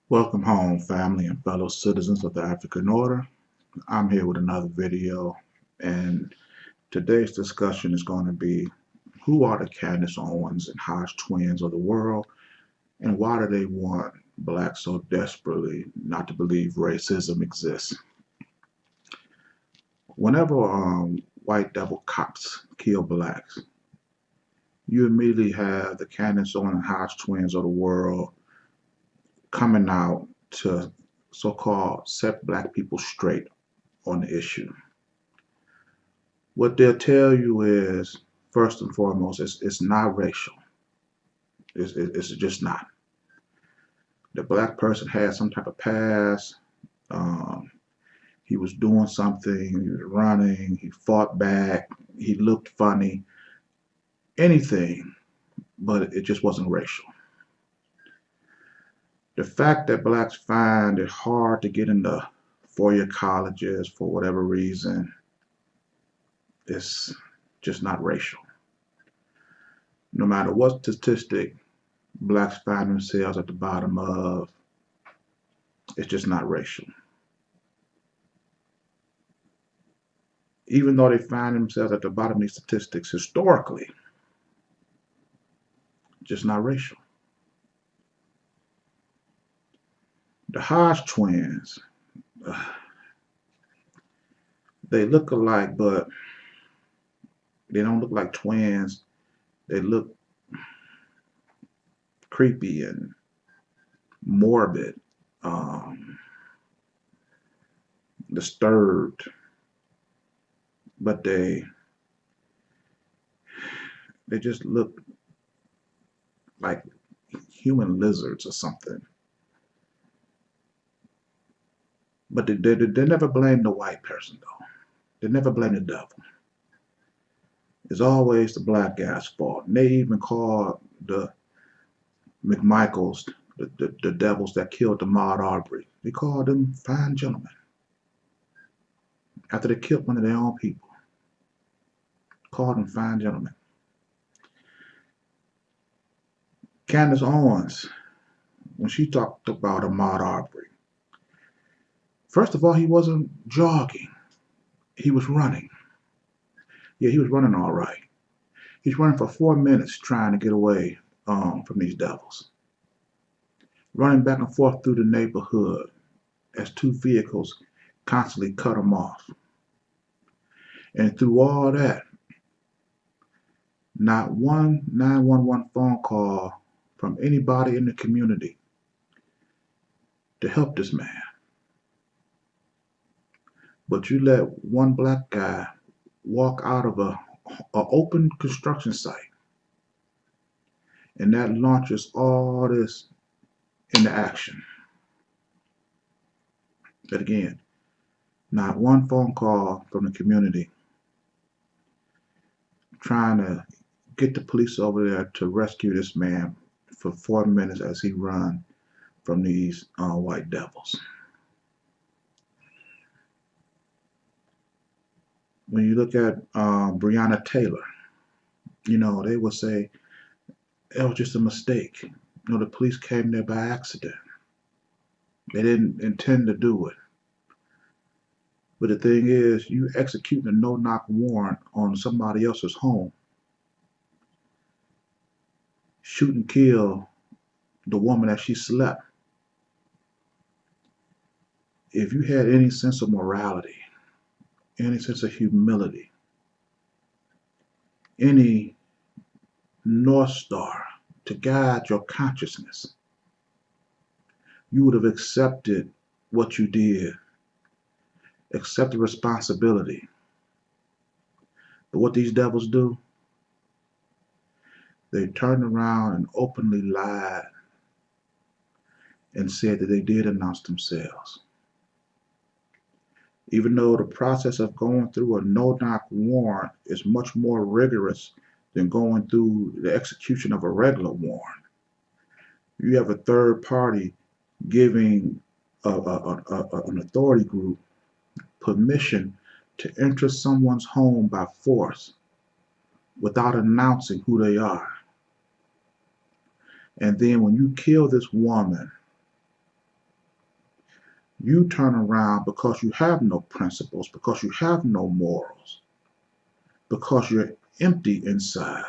Welcome home, family and fellow citizens of the African Order. I'm here with another video, and today's discussion is going to be who are the Candice Owens and Hodge twins of the world, and why do they want blacks so desperately not to believe racism exists? Whenever white devil cops kill blacks, you immediately have the Candice Owens and Hodge twins of the world coming out to so-called set black people straight on the issue. What they'll tell you is, first and foremost, it's not racial. It's just not. The black person had some type of past. Um, he was doing something. He was running. He fought back. He looked funny. Anything, but it just wasn't racial. The fact that blacks find it hard to get into four-year colleges for whatever reason is just not racial. No matter what statistic blacks find themselves at the bottom of, it's just not racial. Even though they find themselves at the bottom of these statistics historically, just not racial. The Hodge twins, they look alike, but they don't look like twins. They look creepy and morbid, um, disturbed, but they just look like human lizards or something. But they never blame the white person, though. They never blame the devil. It's always the black guy's fault. And they even call the McMichaels the devils that killed Ahmaud Arbery. They called them fine gentlemen after they killed one of their own people. Called them fine gentlemen. Candice Owens, when she talked about Ahmaud Arbery, first of all, he wasn't jogging. He was running. Yeah, he was running all right. He's running for 4 minutes trying to get away from these devils. Running back and forth through the neighborhood as two vehicles constantly cut him off. And through all that, not one 911 phone call from anybody in the community to help this man. But you let one black guy walk out of a open construction site, and that launches all this into action. But again, not one phone call from the community trying to get the police over there to rescue this man for 4 minutes as he run from these white devils. When you look at Breonna Taylor, they will say it was just a mistake. The police came there by accident. They didn't intend to do it. But the thing is, you executing a no-knock warrant on somebody else's home, shoot and kill the woman that she slept. If you had any sense of morality, any sense of humility, any North Star to guide your consciousness, you would have accepted what you did, accepted responsibility. But what these devils do, they turned around and openly lied and said that they did announce themselves. Even though the process of going through a no-knock warrant is much more rigorous than going through the execution of a regular warrant. You have a third party giving an authority group permission to enter someone's home by force without announcing who they are. And then when you kill this woman, You turn around because you have no principles, because you have no morals, because you're empty inside.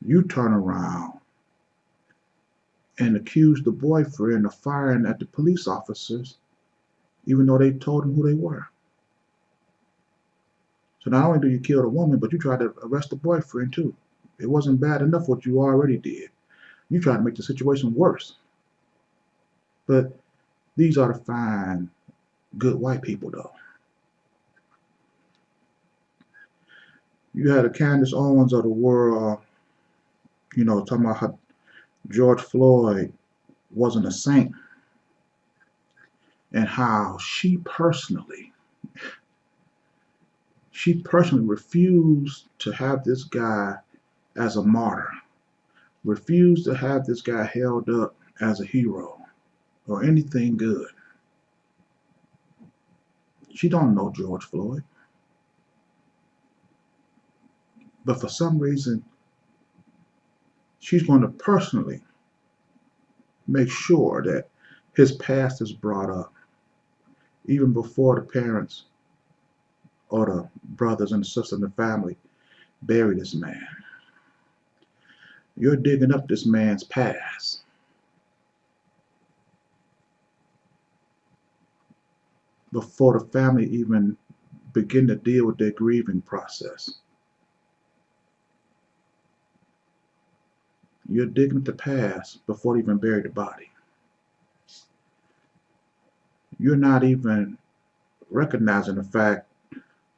You turn around and accuse the boyfriend of firing at the police officers, even though they told him who they were. So not only do you kill the woman, but you try to arrest the boyfriend too. It wasn't bad enough what you already did. You try to make the situation worse. But these are the fine, good white people, though. You had the Candice Owens of the world, talking about how George Floyd wasn't a saint and how she personally refused to have this guy as a martyr, refused to have this guy held up as a hero or anything good. She don't know George Floyd, but for some reason, she's going to personally make sure that his past is brought up even before the parents or the brothers and sisters in the family bury this man. You're digging up this man's past before the family even begin to deal with their grieving process. You're digging up the past before they even bury the body. You're not even recognizing the fact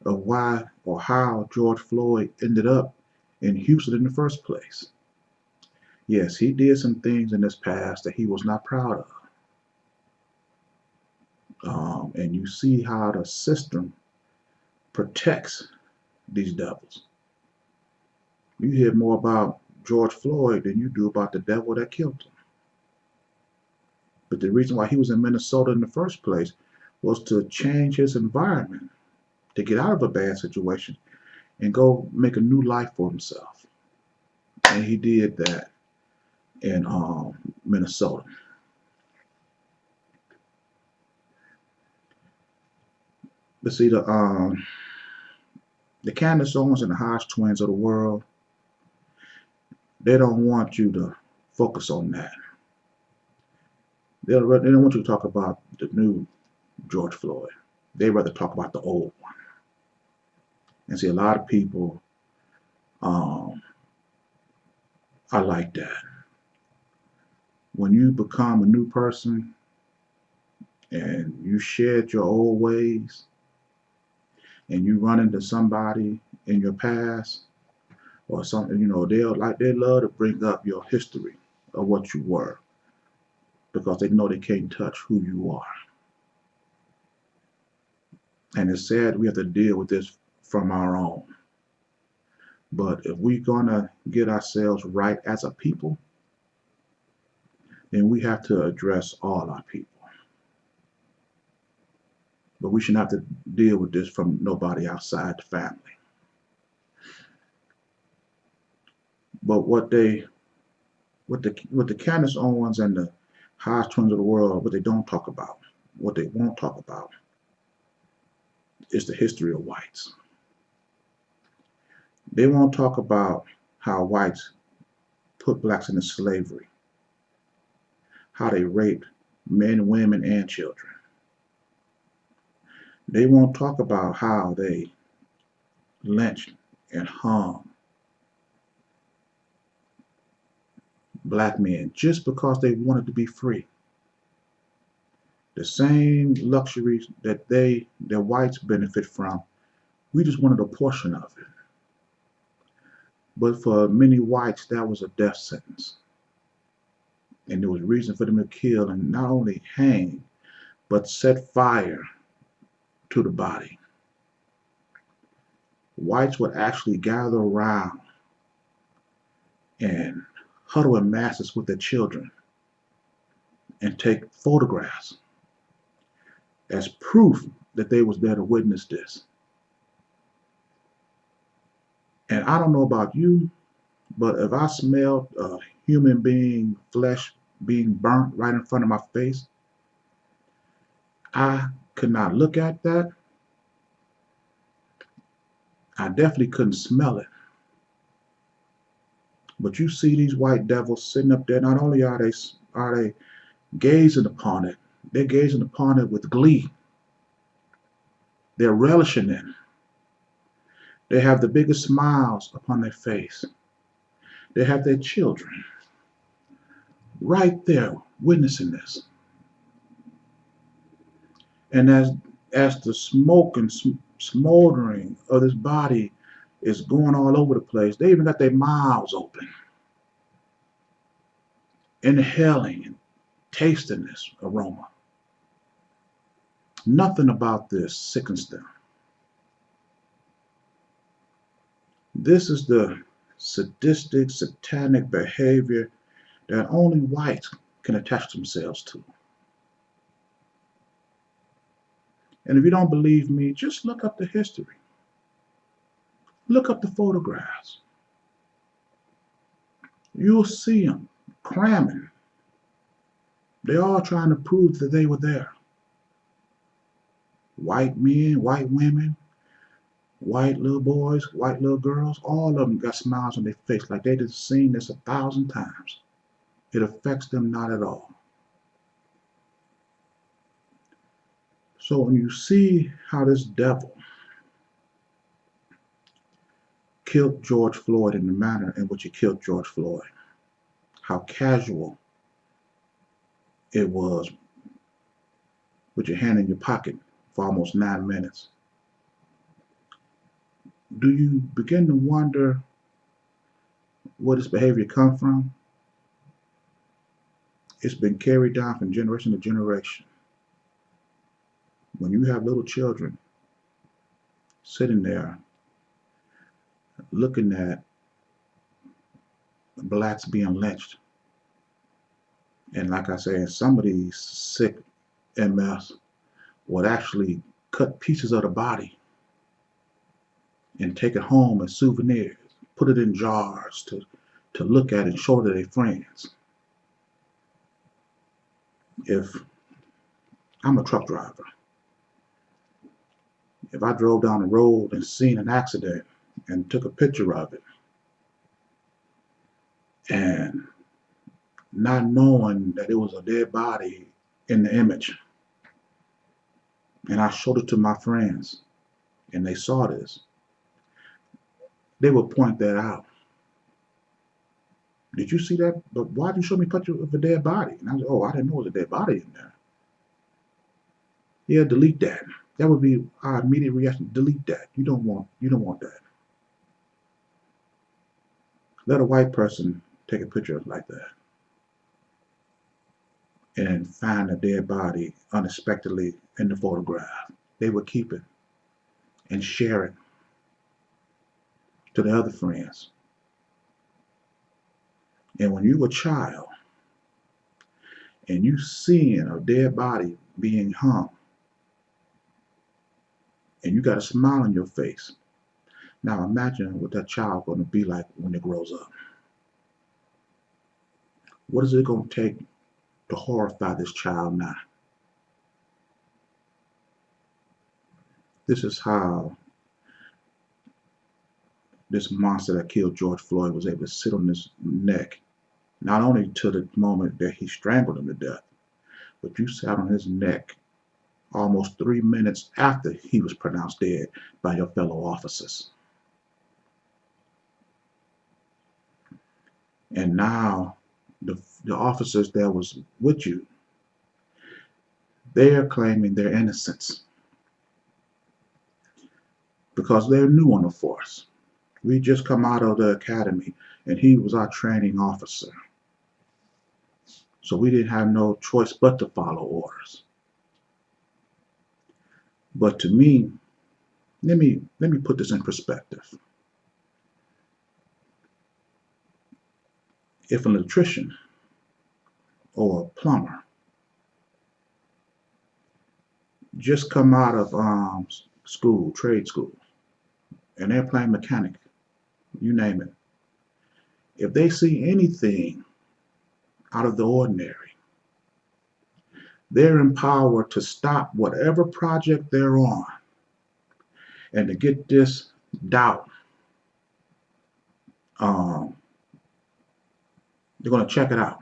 of why or how George Floyd ended up in Houston in the first place. Yes, he did some things in his past that he was not proud of. And you see how the system protects these devils. You hear more about George Floyd than you do about the devil that killed him. But the reason why he was in Minnesota in the first place was to change his environment, to get out of a bad situation and go make a new life for himself. And he did that in Minnesota. But see, the Candice Owens and the Hodge twins of the world, they don't want you to focus on that. They don't want you to talk about the new George Floyd. They rather talk about the old one. And see, a lot of people are like that. When you become a new person and you shed your old ways and you run into somebody in your past or something, they love to bring up your history of what you were because they know they can't touch who you are. And it's sad we have to deal with this from our own. But if we're gonna get ourselves right as a people, then we have to address all our people. But we shouldn't have to deal with this from nobody outside the family. But what the Candace Owens and the Hodge twins of the world, what they don't talk about, what they won't talk about, is the history of whites. They won't talk about how whites put blacks into slavery, how they raped men, women, and children. They won't talk about how they lynched and hung black men just because they wanted to be free. The same luxuries that the whites benefit from, we just wanted a portion of it. But for many whites, that was a death sentence. And there was reason for them to kill and not only hang, but set fire to the body. Whites would actually gather around and huddle in masses with their children and take photographs as proof that they was there to witness this. And I don't know about you, but if I smelled a human being flesh being burnt right in front of my face, I could not look at that. I definitely couldn't smell it. But you see these white devils sitting up there. Not only are they gazing upon it, they're gazing upon it with glee. They're relishing it. They have the biggest smiles upon their face. They have their children right there witnessing this. And as the smoke and smoldering of this body is going all over the place, they even got their mouths open, inhaling and tasting this aroma. Nothing about this sickens them. This is the sadistic, satanic behavior that only whites can attach themselves to. And if you don't believe me, just look up the history. Look up the photographs. You'll see them cramming. They're all trying to prove that they were there. White men, white women, white little boys, white little girls, all of them got smiles on their face like they just seen this 1,000 times. It affects them not at all. So when you see how this devil killed George Floyd in the manner in which he killed George Floyd, how casual it was with your hand in your pocket for almost 9 minutes, do you begin to wonder where this behavior comes from? It's been carried down from generation to generation. When you have little children sitting there looking at blacks being lynched, and like I say, some of these sick MS would actually cut pieces of the body and take it home as souvenirs, put it in jars to look at and show to their friends. If I'm a truck driver, if I drove down the road and seen an accident and took a picture of it, and not knowing that it was a dead body in the image, and I showed it to my friends, and they saw this, they would point that out. Did you see that? But why did you show me a picture of a dead body? And I was, oh, I didn't know there was a dead body in there. Yeah, delete that. That would be our immediate reaction. Delete that. You don't want that. Let a white person take a picture of it like that and find a dead body unexpectedly in the photograph. They would keep it and share it to the other friends. And when you're a child and you seeing a dead body being hung and you got a smile on your face, now imagine what that child going to be like when it grows up. What is it going to take to horrify this child now? This is how this monster that killed George Floyd was able to sit on his neck, not only to the moment that he strangled him to death, but you sat on his neck almost 3 minutes after he was pronounced dead by your fellow officers. And now the officers that was with you, they are claiming their innocence because they're new on the force. We just come out of the academy and he was our training officer. So we didn't have no choice but to follow orders. But to me, let me put this in perspective. If an electrician or a plumber just come out of school, trade school, and they're playing mechanic, you name it, if they see anything out of the ordinary, They're empowered to stop whatever project they're on and to get this doubt. Um, they're going to check it out.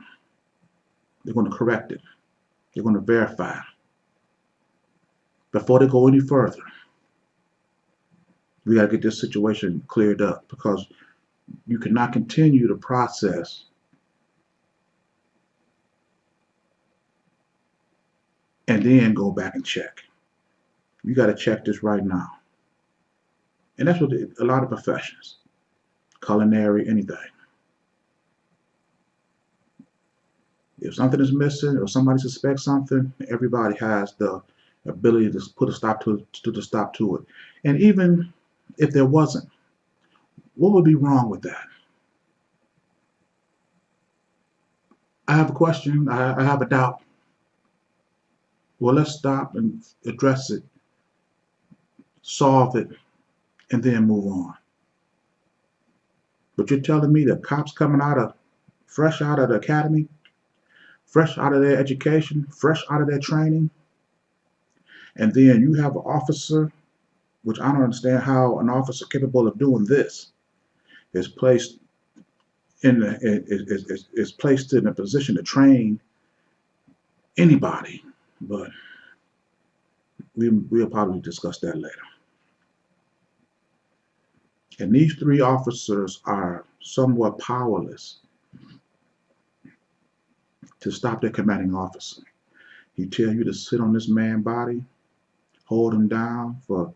They're going to correct it. They're going to verify before they go any further. We got to get this situation cleared up because you cannot continue the process and then go back and check. You got to check this right now. And that's what a lot of professions, culinary, anything. If something is missing or somebody suspects something, everybody has the ability to put a stop to it. And even if there wasn't, what would be wrong with that? I have a question. I have a doubt. Well, let's stop and address it, solve it, and then move on. But you're telling me that cops coming fresh out of the academy, fresh out of their education, fresh out of their training, and then you have an officer, which I don't understand how an officer capable of doing this is placed is placed in a position to train anybody. But we'll probably discuss that later. And these three officers are somewhat powerless to stop their commanding officer. He tell you to sit on this man's body, hold him down for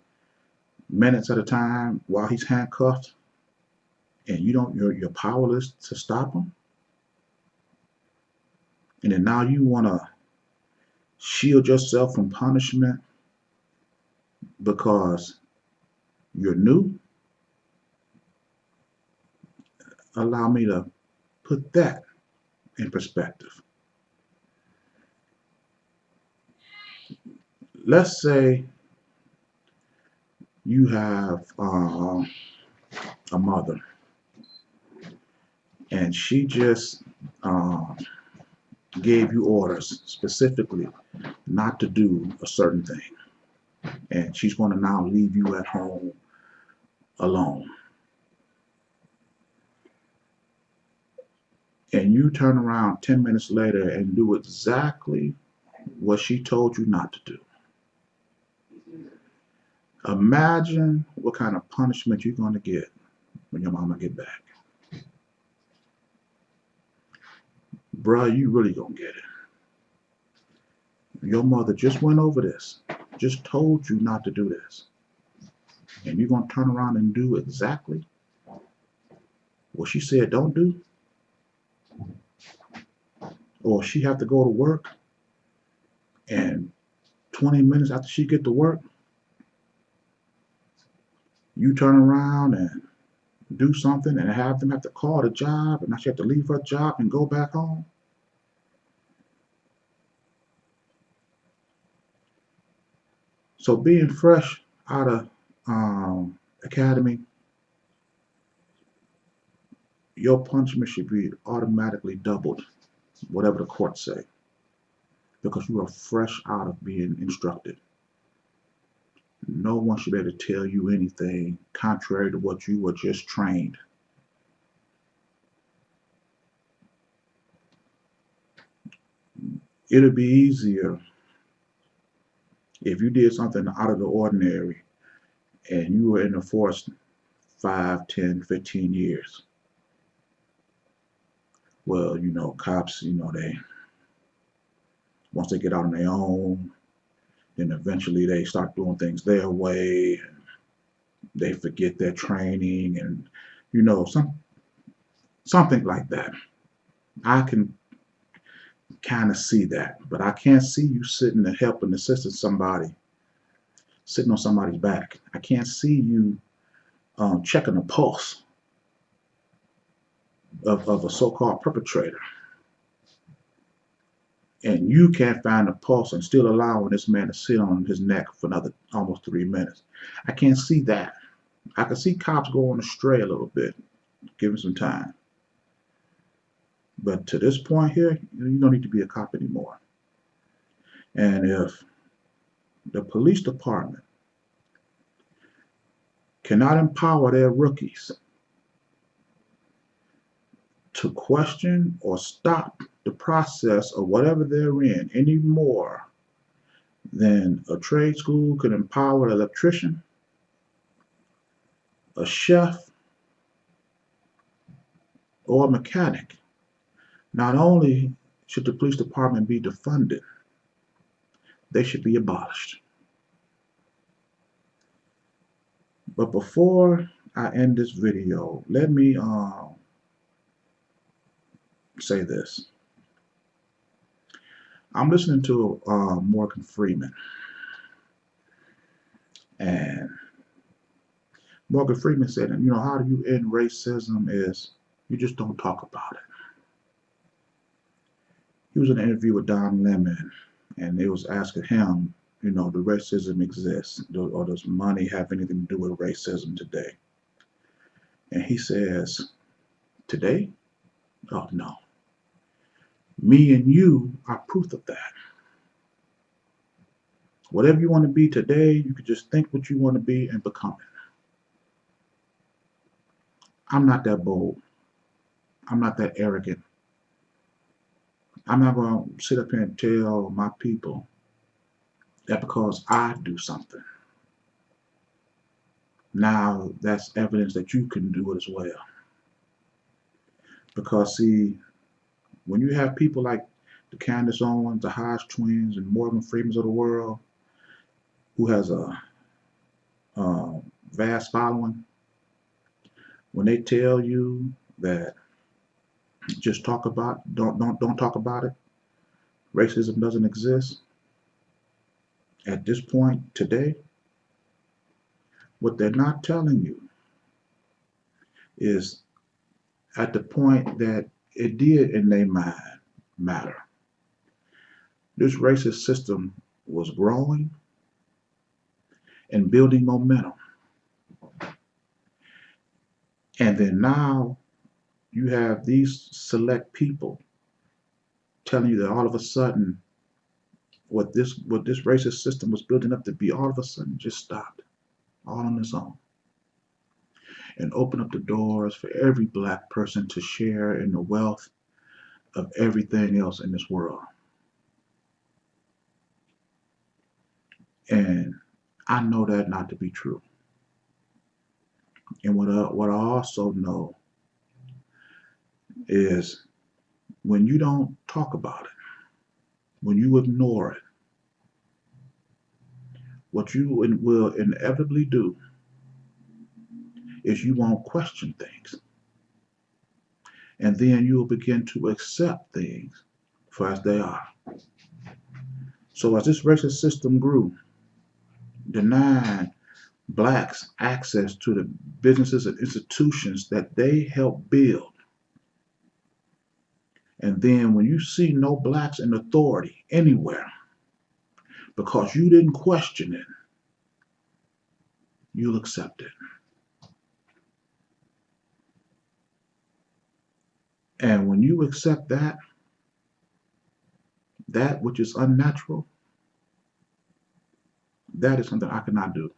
minutes at a time while he's handcuffed, and you're powerless to stop him. And then now you want to shield yourself from punishment because you're new. Allow me to put that in perspective. Let's say you have a mother and she just gave you orders specifically not to do a certain thing, and she's going to now leave you at home alone. And you turn around 10 minutes later and do exactly what she told you not to do. Imagine what kind of punishment you're going to get when your mama get back. Bruh, you really gonna get it. Your mother just went over this, just told you not to do this. And you're gonna turn around and do exactly what she said don't do? Or she have to go to work and 20 minutes after she get to work, you turn around and do something and have them have to call the job, and now she have to leave her job and go back home? So being fresh out of academy, your punishment should be automatically doubled, whatever the court say, because you are fresh out of being instructed. No one should be able to tell you anything contrary to what you were just trained. It'll be easier if you did something out of the ordinary and you were in the force 5, 10, 15 years. Well, cops, once they get out on their own, then eventually they start doing things their way, and they forget their training, and something like that. I can kind of see that, but I can't see you sitting and helping, assisting somebody, sitting on somebody's back. I can't see you checking the pulse of a so-called perpetrator. And you can't find the pulse and still allowing this man to sit on his neck for another almost 3 minutes. I can't see that. I can see cops going astray a little bit. Give him some time. But to this point here, you don't need to be a cop anymore. And if the police department cannot empower their rookies to question or stop the process of whatever they're in any more than a trade school can empower an electrician, a chef, or a mechanic, not only should the police department be defunded, they should be abolished. But before I end this video, let me say this. I'm listening to Morgan Freeman, and Morgan Freeman said, how do you end racism is you just don't talk about it. He was in an interview with Don Lemon, and they was asking him, do racism exist, or does money have anything to do with racism today? And he says, today? Oh, no. Me and you are proof of that. Whatever you want to be today, you can just think what you want to be and become it. I'm not that bold. I'm not that arrogant. I'm not going to sit up here and tell my people that because I do something, now that's evidence that you can do it as well. Because see, when you have people like the Candice Owens, the Hodge twins, and Morgan Freemans of the world, who has a vast following, when they tell you that just talk about, don't talk about it, racism doesn't exist, at this point today, what they're not telling you is at the point that it did in their mind matter. This racist system was growing and building momentum. And then now you have these select people telling you that all of a sudden what this racist system was building up to be all of a sudden just stopped all on its own and open up the doors for every black person to share in the wealth of everything else in this world. And I know that not to be true. And what I also know is when you don't talk about it, when you ignore it, what you will inevitably do is you won't question things. And then you will begin to accept things for as they are. So as this racist system grew, denying blacks access to the businesses and institutions that they helped build. And then when you see no blacks in authority anywhere, because you didn't question it, you'll accept it. And when you accept that which is unnatural, that is something I cannot do.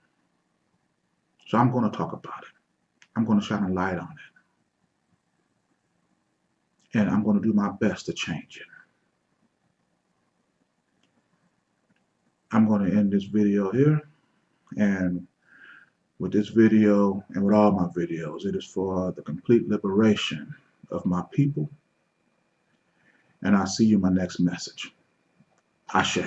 So I'm going to talk about it. I'm going to shine a light on it. And I'm going to do my best to change it. I'm going to end this video here. And with this video and with all my videos, it is for the complete liberation of my people. And I'll see you in my next message. Ashe.